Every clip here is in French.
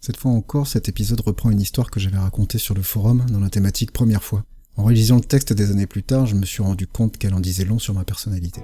Cette fois encore, cet épisode reprend une histoire que j'avais racontée sur le forum dans la thématique première fois. En réalisant le texte des années plus tard, je me suis rendu compte qu'elle en disait long sur ma personnalité.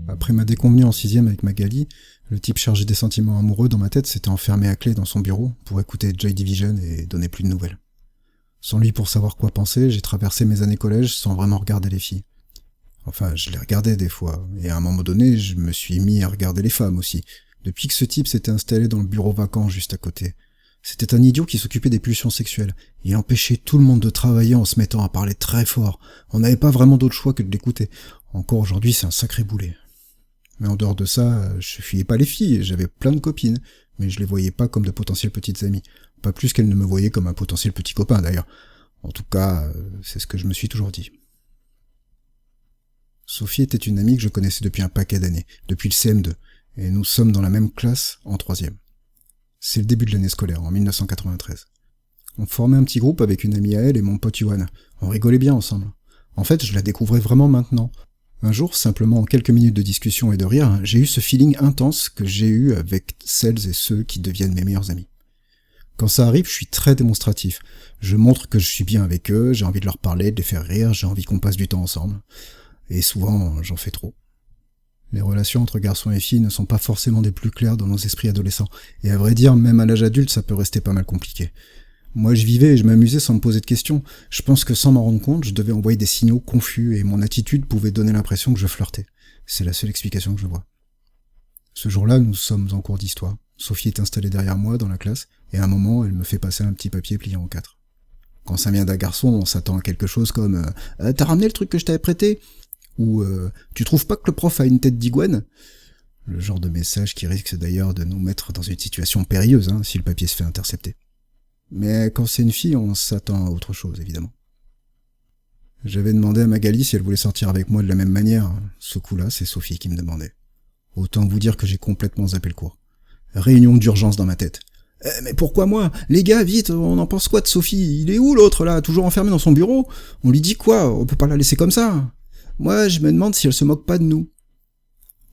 Après ma déconvenue en 6ème avec Magali, le type chargé des sentiments amoureux dans ma tête s'était enfermé à clé dans son bureau pour écouter Joy Division et donner plus de nouvelles. Sans lui pour savoir quoi penser, j'ai traversé mes années collège sans vraiment regarder les filles. Enfin, je les regardais des fois, et à un moment donné, je me suis mis à regarder les femmes aussi, depuis que ce type s'était installé dans le bureau vacant juste à côté. C'était un idiot qui s'occupait des pulsions sexuelles. Il empêchait tout le monde de travailler en se mettant à parler très fort. On n'avait pas vraiment d'autre choix que de l'écouter. Encore aujourd'hui, c'est un sacré boulet. Mais en dehors de ça, je fuyais pas les filles, j'avais plein de copines, mais je les voyais pas comme de potentielles petites amies. Pas plus qu'elles ne me voyaient comme un potentiel petit copain d'ailleurs. En tout cas, c'est ce que je me suis toujours dit. Sophie était une amie que je connaissais depuis un paquet d'années, depuis le CM2, et nous sommes dans la même classe en 3e. C'est le début de l'année scolaire, en 1993. On formait un petit groupe avec une amie à elle et mon pote Yohan. On rigolait bien ensemble. En fait, je la découvrais vraiment maintenant. Un jour, simplement en quelques minutes de discussion et de rire, j'ai eu ce feeling intense que j'ai eu avec celles et ceux qui deviennent mes meilleurs amis. Quand ça arrive, je suis très démonstratif. Je montre que je suis bien avec eux, j'ai envie de leur parler, de les faire rire, j'ai envie qu'on passe du temps ensemble. Et souvent, j'en fais trop. Les relations entre garçons et filles ne sont pas forcément des plus claires dans nos esprits adolescents. Et à vrai dire, même à l'âge adulte, ça peut rester pas mal compliqué. Moi, je vivais et je m'amusais sans me poser de questions. Je pense que sans m'en rendre compte, je devais envoyer des signaux confus et mon attitude pouvait donner l'impression que je flirtais. C'est la seule explication que je vois. Ce jour-là, nous sommes en cours d'histoire. Sophie est installée derrière moi dans la classe et à un moment, elle me fait passer un petit papier plié en 4. Quand ça vient d'un garçon, on s'attend à quelque chose comme « T'as ramené le truc que je t'avais prêté ?» ou « Tu trouves pas que le prof a une tête d'iguane ?» Le genre de message qui risque d'ailleurs de nous mettre dans une situation périlleuse si le papier se fait intercepter. Mais quand c'est une fille, on s'attend à autre chose, évidemment. J'avais demandé à Magali si elle voulait sortir avec moi de la même manière. Ce coup-là, c'est Sophie qui me demandait. Autant vous dire que j'ai complètement zappé le cours. Réunion d'urgence dans ma tête. Mais pourquoi moi? Les gars, vite, on en pense quoi de Sophie? Il est où l'autre, là, toujours enfermé dans son bureau? On lui dit quoi? On peut pas la laisser comme ça. Moi, je me demande si elle se moque pas de nous.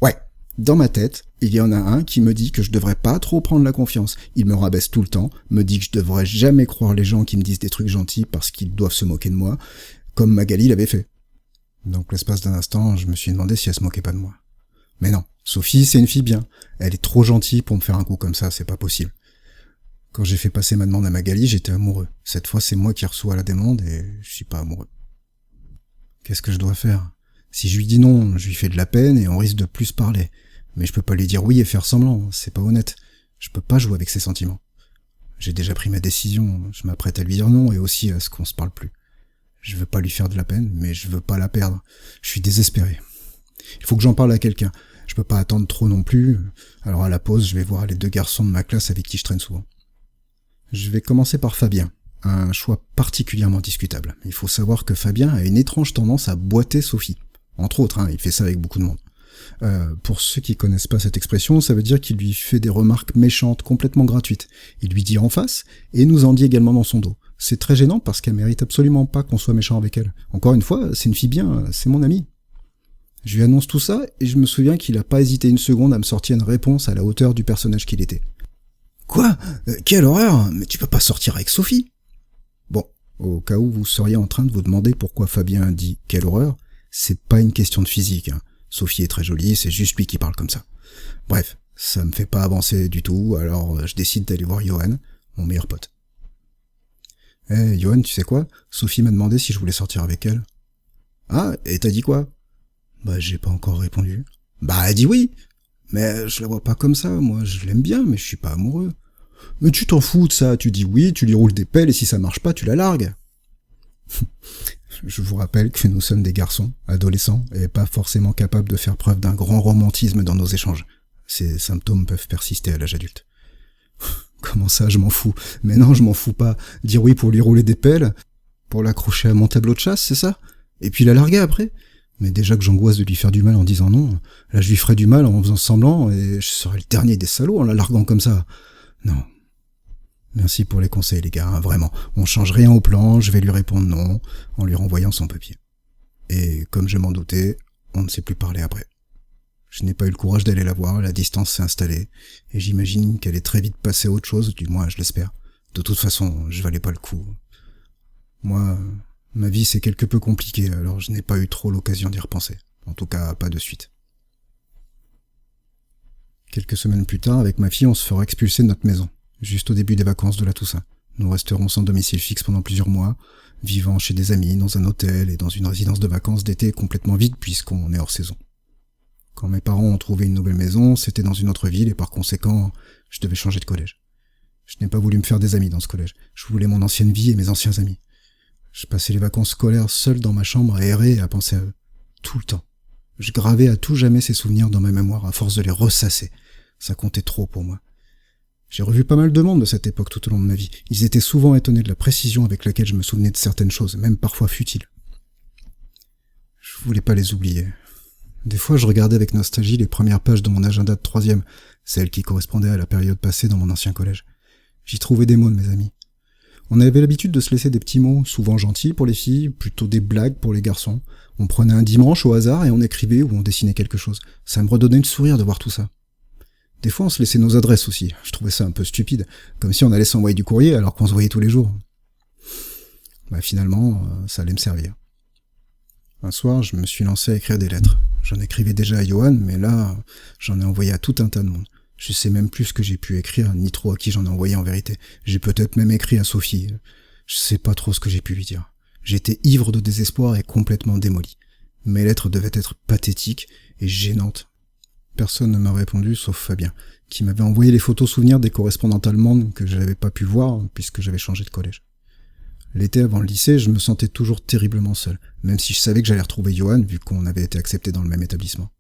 Ouais. Dans ma tête, il y en a un qui me dit que je devrais pas trop prendre la confiance. Il me rabaisse tout le temps, me dit que je devrais jamais croire les gens qui me disent des trucs gentils parce qu'ils doivent se moquer de moi, comme Magali l'avait fait. Donc l'espace d'un instant, je me suis demandé si elle se moquait pas de moi. Mais non, Sophie, c'est une fille bien. Elle est trop gentille pour me faire un coup comme ça, c'est pas possible. Quand j'ai fait passer ma demande à Magali, j'étais amoureux. Cette fois, c'est moi qui reçois la demande et je suis pas amoureux. Qu'est-ce que je dois faire? Si je lui dis non, je lui fais de la peine et on risque de plus parler. Mais je peux pas lui dire oui et faire semblant, c'est pas honnête. Je peux pas jouer avec ses sentiments. J'ai déjà pris ma décision, je m'apprête à lui dire non et aussi à ce qu'on se parle plus. Je veux pas lui faire de la peine, mais je veux pas la perdre. Je suis désespéré. Il faut que j'en parle à quelqu'un. Je peux pas attendre trop non plus. Alors à la pause, je vais voir les 2 garçons de ma classe avec qui je traîne souvent. Je vais commencer par Fabien. Un choix particulièrement discutable. Il faut savoir que Fabien a une étrange tendance à boiter Sophie. Entre autres, il fait ça avec beaucoup de monde. Pour ceux qui connaissent pas cette expression, ça veut dire qu'il lui fait des remarques méchantes, complètement gratuites. Il lui dit en face, et nous en dit également dans son dos. C'est très gênant parce qu'elle mérite absolument pas qu'on soit méchant avec elle. Encore une fois, c'est une fille bien, c'est mon amie. Je lui annonce tout ça, et je me souviens qu'il a pas hésité une seconde à me sortir une réponse à la hauteur du personnage qu'il était. Quoi? Quelle horreur? Mais tu peux pas sortir avec Sophie? Bon, au cas où vous seriez en train de vous demander pourquoi Fabien dit « quelle horreur », c'est pas une question de physique. Sophie est très jolie, c'est juste lui qui parle comme ça. Bref, ça me fait pas avancer du tout, alors je décide d'aller voir Yohan, mon meilleur pote. Yohan, tu sais quoi? Sophie m'a demandé si je voulais sortir avec elle. Ah, et t'as dit quoi? Bah, j'ai pas encore répondu. Bah, elle dit oui! Mais je la vois pas comme ça, moi je l'aime bien, mais je suis pas amoureux. Mais tu t'en fous de ça, tu dis oui, tu lui roules des pelles, et si ça marche pas, tu la largues. Je vous rappelle que nous sommes des garçons, adolescents, et pas forcément capables de faire preuve d'un grand romantisme dans nos échanges. Ces symptômes peuvent persister à l'âge adulte. Comment ça, je m'en fous? Mais non, je m'en fous pas. Dire oui pour lui rouler des pelles, pour l'accrocher à mon tableau de chasse, c'est ça? Et puis la larguer après? Mais déjà que j'angoisse de lui faire du mal en disant non, là je lui ferais du mal en faisant semblant, et je serais le dernier des salauds en la larguant comme ça. Non. Merci pour les conseils, les gars, hein, vraiment. On change rien au plan, je vais lui répondre non, en lui renvoyant son papier. Et comme je m'en doutais, on ne s'est plus parlé après. Je n'ai pas eu le courage d'aller la voir, la distance s'est installée, et j'imagine qu'elle est très vite passée à autre chose, du moins je l'espère. De toute façon, je valais pas le coup. Moi, ma vie c'est quelque peu compliqué, alors je n'ai pas eu trop l'occasion d'y repenser. En tout cas, pas de suite. Quelques semaines plus tard, avec ma fille, on se fera expulser de notre maison, juste au début des vacances de la Toussaint. Nous resterons sans domicile fixe pendant plusieurs mois, vivant chez des amis, dans un hôtel et dans une résidence de vacances d'été complètement vide puisqu'on est hors saison. Quand mes parents ont trouvé une nouvelle maison, c'était dans une autre ville et par conséquent, je devais changer de collège. Je n'ai pas voulu me faire des amis dans ce collège. Je voulais mon ancienne vie et mes anciens amis. Je passais les vacances scolaires seul dans ma chambre à errer et à penser à eux. Tout le temps. Je gravais à tout jamais ces souvenirs dans ma mémoire à force de les ressasser. Ça comptait trop pour moi. J'ai revu pas mal de monde de cette époque tout au long de ma vie. Ils étaient souvent étonnés de la précision avec laquelle je me souvenais de certaines choses, même parfois futiles. Je voulais pas les oublier. Des fois, je regardais avec nostalgie les premières pages de mon agenda de 3e, celles qui correspondaient à la période passée dans mon ancien collège. J'y trouvais des mots de mes amis. On avait l'habitude de se laisser des petits mots, souvent gentils pour les filles, plutôt des blagues pour les garçons. On prenait un dimanche au hasard et on écrivait ou on dessinait quelque chose. Ça me redonnait le sourire de voir tout ça. Des fois, on se laissait nos adresses aussi. Je trouvais ça un peu stupide, comme si on allait s'envoyer du courrier alors qu'on se voyait tous les jours. Finalement, ça allait me servir. Un soir, je me suis lancé à écrire des lettres. J'en écrivais déjà à Johan, mais là, j'en ai envoyé à tout un tas de monde. Je sais même plus ce que j'ai pu écrire, ni trop à qui j'en ai envoyé en vérité. J'ai peut-être même écrit à Sophie. Je sais pas trop ce que j'ai pu lui dire. J'étais ivre de désespoir et complètement démoli. Mes lettres devaient être pathétiques et gênantes. Personne ne m'a répondu, sauf Fabien, qui m'avait envoyé les photos souvenirs des correspondantes allemandes que je n'avais pas pu voir, puisque j'avais changé de collège. L'été avant le lycée, je me sentais toujours terriblement seul, même si je savais que j'allais retrouver Johan, vu qu'on avait été acceptés dans le même établissement.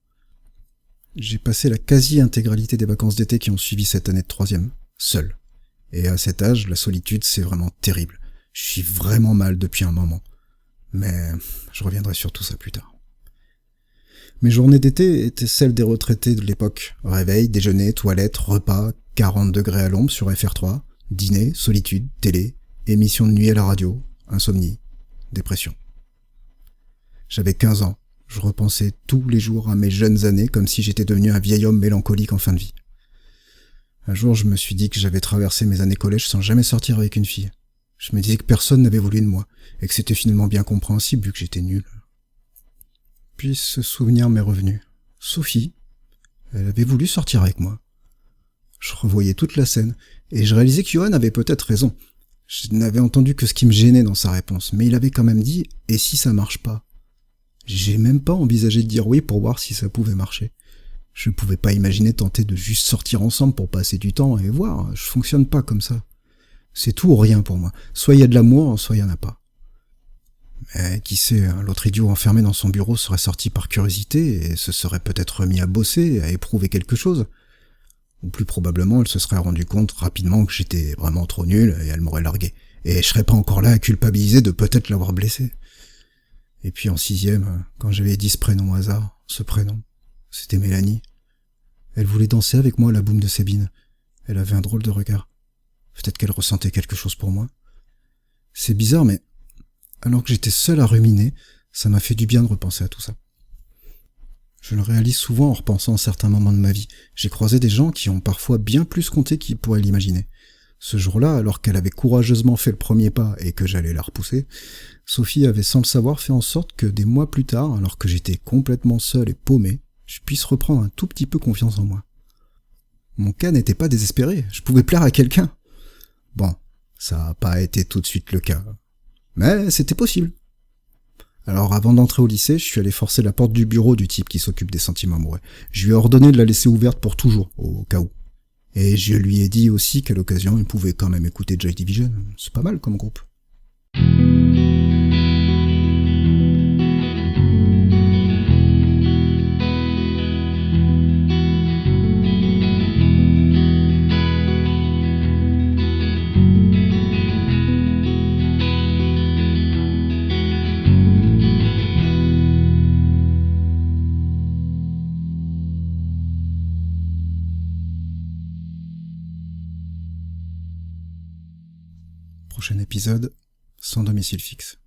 J'ai passé la quasi-intégralité des vacances d'été qui ont suivi cette année de 3e, seul. Et à cet âge, la solitude, c'est vraiment terrible. Je suis vraiment mal depuis un moment. Mais je reviendrai sur tout ça plus tard. Mes journées d'été étaient celles des retraités de l'époque. Réveil, déjeuner, toilette, repas, 40 degrés à l'ombre sur FR3, dîner, solitude, télé, émission de nuit à la radio, insomnie, dépression. J'avais 15 ans. Je repensais tous les jours à mes jeunes années comme si j'étais devenu un vieil homme mélancolique en fin de vie. Un jour, je me suis dit que j'avais traversé mes années collège sans jamais sortir avec une fille. Je me disais que personne n'avait voulu de moi, et que c'était finalement bien compréhensible vu que j'étais nul. Puis ce souvenir m'est revenu. Sophie, elle avait voulu sortir avec moi. Je revoyais toute la scène, et je réalisais que Johan avait peut-être raison. Je n'avais entendu que ce qui me gênait dans sa réponse, mais il avait quand même dit « et si ça marche pas ?» J'ai même pas envisagé de dire oui pour voir si ça pouvait marcher. Je pouvais pas imaginer tenter de juste sortir ensemble pour passer du temps et voir, je fonctionne pas comme ça. C'est tout ou rien pour moi. Soit il y a de l'amour, soit il y en a pas. Mais qui sait, l'autre idiot enfermé dans son bureau serait sorti par curiosité et se serait peut-être remis à bosser, à éprouver quelque chose. Ou plus probablement, elle se serait rendu compte rapidement que j'étais vraiment trop nul et elle m'aurait largué. Et je serais pas encore là à culpabiliser de peut-être l'avoir blessé. Et puis en 6e, quand j'avais dit ce prénom au hasard, ce prénom, c'était Mélanie. Elle voulait danser avec moi à la boum de Sabine. Elle avait un drôle de regard. Peut-être qu'elle ressentait quelque chose pour moi. C'est bizarre, mais alors que j'étais seul à ruminer, ça m'a fait du bien de repenser à tout ça. Je le réalise souvent en repensant à certains moments de ma vie. J'ai croisé des gens qui ont parfois bien plus compté qu'ils pourraient l'imaginer. Ce jour-là, alors qu'elle avait courageusement fait le premier pas et que j'allais la repousser, Sophie avait sans le savoir fait en sorte que des mois plus tard, alors que j'étais complètement seul et paumé, je puisse reprendre un tout petit peu confiance en moi. Mon cas n'était pas désespéré, je pouvais plaire à quelqu'un. Bon, ça n'a pas été tout de suite le cas, mais c'était possible. Alors avant d'entrer au lycée, je suis allé forcer la porte du bureau du type qui s'occupe des sentiments amoureux. Je lui ai ordonné de la laisser ouverte pour toujours, au cas où. Et je lui ai dit aussi qu'à l'occasion, il pouvait quand même écouter Joy Division. C'est pas mal comme groupe. Prochain épisode, sans domicile fixe.